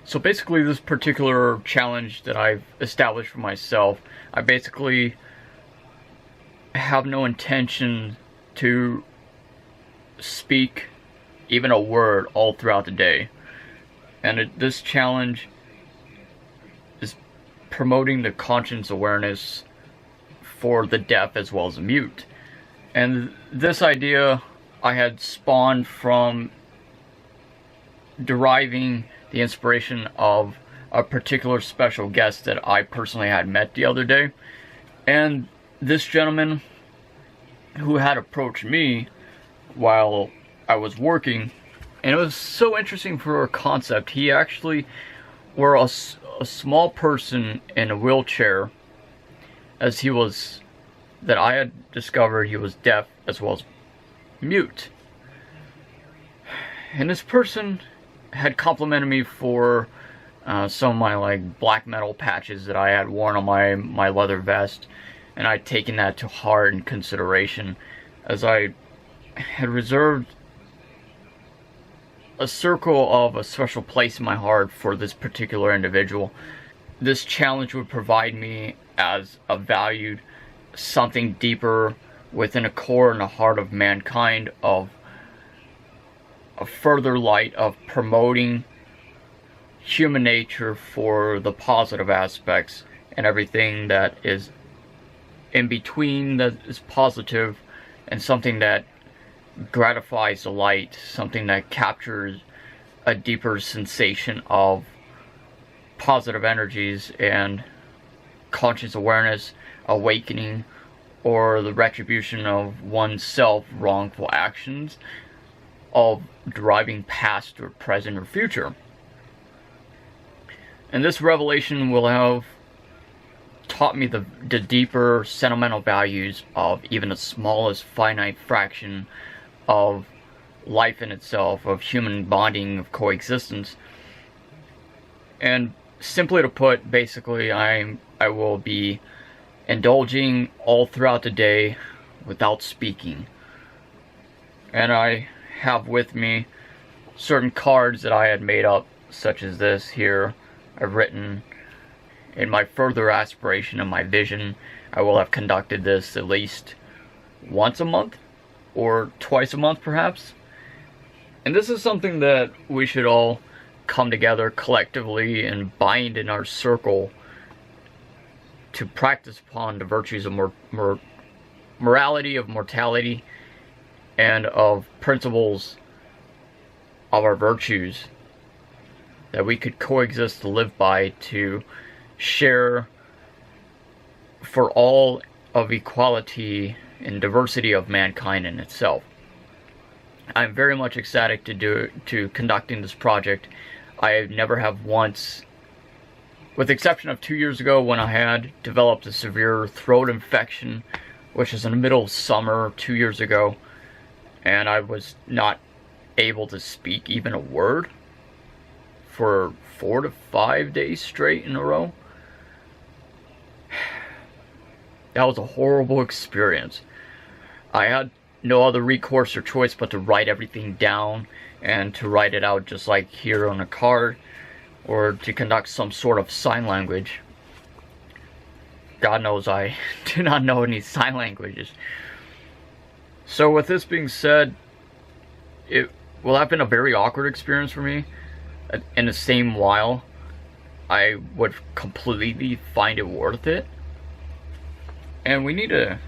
So basically, this particular challenge that I've established for myself, I basically have no intention to speak even a word all throughout the day. And this challenge is promoting the conscious awareness for the deaf as well as the mute. And this idea I had spawned from deriving the inspiration of a particular special guest that I personally had met the other day. And this gentleman who had approached me while I was working, and it was so interesting for a concept. He actually was a small person in a wheelchair, as he was, that I had discovered he was deaf as well as mute. And this person had complimented me for some of my like black metal patches that I had worn on my leather vest, and I'd taken that to heart and consideration, as I had reserved a circle of a special place in my heart for this particular individual. This challenge would provide me as a valued something deeper within a core and a heart of mankind, of a further light of promoting human nature for the positive aspects and everything that is in between that is positive, and something that gratifies the light, something that captures a deeper sensation of positive energies and conscious awareness, awakening, or the retribution of oneself wrongful actions of deriving past or present or future. And this revelation will have taught me the deeper sentimental values of even the smallest finite fraction of life in itself, of human bonding, of coexistence. And simply to put, basically I will be indulging all throughout the day without speaking. And I have with me certain cards that I had made up, such as this here. I've written, in my further aspiration and my vision, I will have conducted this at least once a month or twice a month perhaps. And this is something that we should all come together collectively and bind in our circle to practice upon the virtues of morality, of mortality, and of principles of our virtues that we could coexist to live by, to share for all of equality and diversity of mankind in itself. I'm very much ecstatic to conducting this project. I never have once, with the exception of 2 years ago when I had developed a severe throat infection, which was in the middle of summer 2 years ago, and I was not able to speak even a word for 4 to 5 days straight in a row. That was a horrible experience. I had no other recourse or choice but to write everything down, and to write it out just like here on a card, or to conduct some sort of sign language. God knows I do not know any sign languages. So with this being said, it will have been a very awkward experience for me. In the same while, I would completely find it worth it. And we need to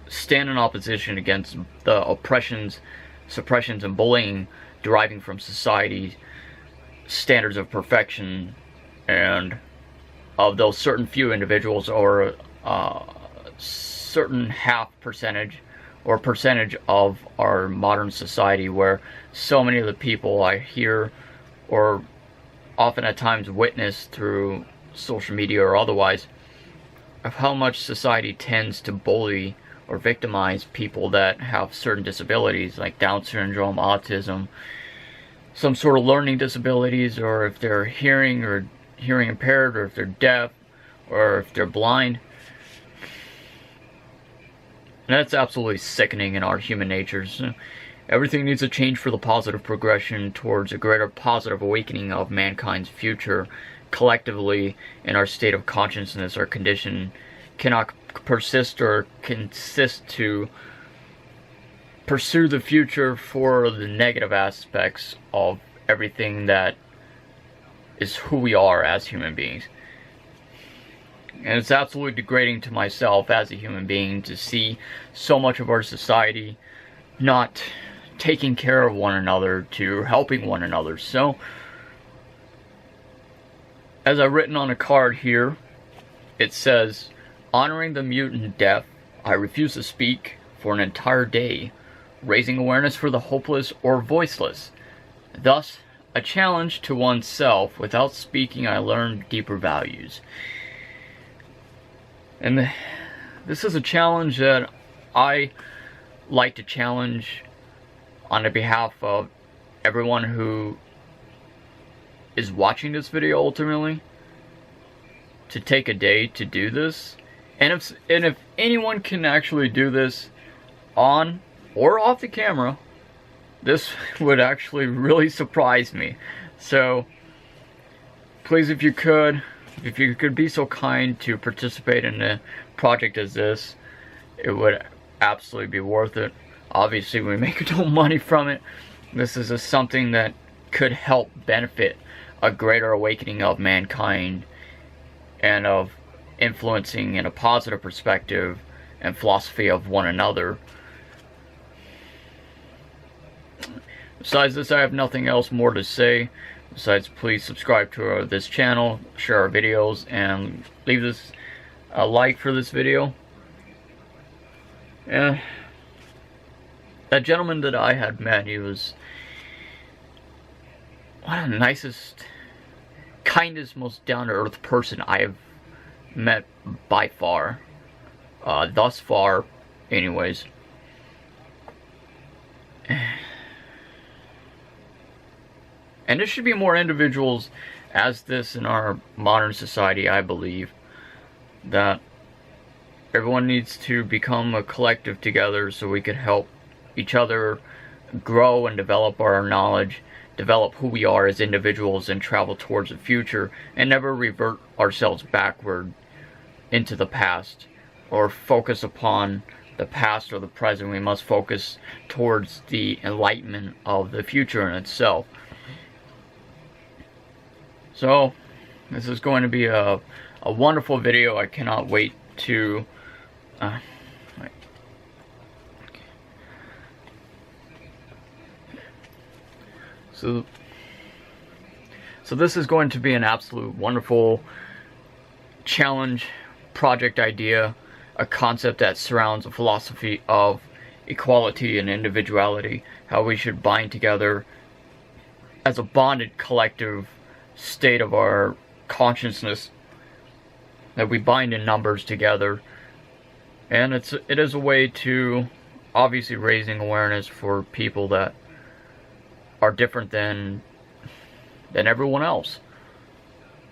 stand in opposition against the oppressions, suppressions, and bullying deriving from society's standards of perfection, and of those certain few individuals, or certain half percentage or percentage of our modern society, where so many of the people I hear, or often at times witness through social media or otherwise, of how much society tends to bully or victimize people that have certain disabilities like Down syndrome, autism, some sort of learning disabilities, or if they're hearing impaired, or if they're deaf, or if they're blind. And that's absolutely sickening in our human natures. Everything needs to change for the positive progression towards a greater positive awakening of mankind's future. Collectively, in our state of consciousness, our condition cannot persist or consist to pursue the future for the negative aspects of everything that is who we are as human beings. And it's absolutely degrading to myself as a human being to see so much of our society not taking care of one another, to helping one another. So, as I've written on a card here, it says, honoring the mute and deaf, I refuse to speak for an entire day, raising awareness for the hopeless or voiceless. Thus, a challenge to oneself. Without speaking, I learn deeper values. And this is a challenge that I like to challenge on the behalf of everyone who is watching this video ultimately, to take a day to do this. And if anyone can actually do this on or off the camera, this would actually really surprise me. So please, if you could be so kind to participate in a project as this, it would absolutely be worth it. Obviously, we make no money from it. This is just something that could help benefit a greater awakening of mankind and of influencing in a positive perspective and philosophy of one another. Besides this, I have nothing else more to say. Besides, please subscribe to this channel, share our videos, and leave this a like for this video. And that gentleman that I had met, he was one of the nicest, kindest, most down-to-earth person I have met by far. Thus far, anyways. And there should be more individuals as this in our modern society, I believe. That everyone needs to become a collective together so we could help each other grow and develop our knowledge, develop who we are as individuals, and travel towards the future, and never revert ourselves backward into the past or focus upon the past or the present. We must focus towards the enlightenment of the future in itself. So, this is going to be a wonderful video. I cannot wait to So this is going to be an absolute wonderful challenge, project idea, a concept that surrounds a philosophy of equality and individuality, how we should bind together as a bonded collective state of our consciousness, that we bind in numbers together. And it is a way to obviously raising awareness for people that are different than everyone else.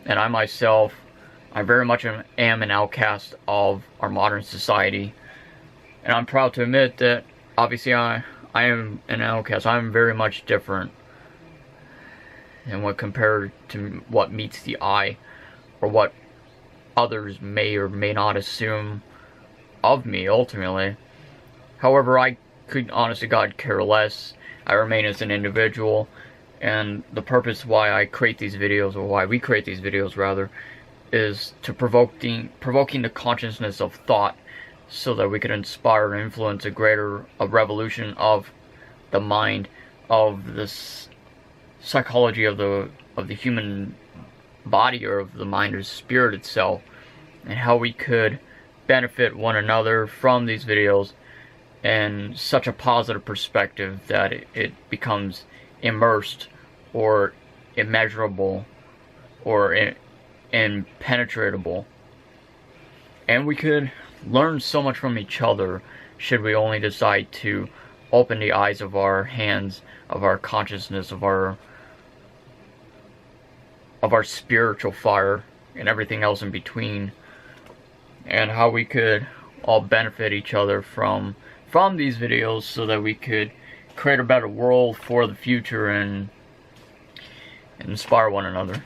And I myself, I very much am an outcast of our modern society, and I'm proud to admit that obviously I am an outcast. I'm very much different than what compared to what meets the eye, or what others may or may not assume of me ultimately. However, I could honestly God care less. I remain as an individual, and the purpose why I create these videos, or why we create these videos rather, is to provoking the consciousness of thought, so that we can inspire and influence a revolution of the mind, of this psychology of the human body, or of the mind or spirit itself, and how we could benefit one another from these videos in such a positive perspective that it becomes immersed or immeasurable or impenetrable. And we could learn so much from each other should we only decide to open the eyes of our hands, of our consciousness, of our spiritual fire, and everything else in between, and how we could all benefit each other from these videos, so that we could create a better world for the future and inspire one another.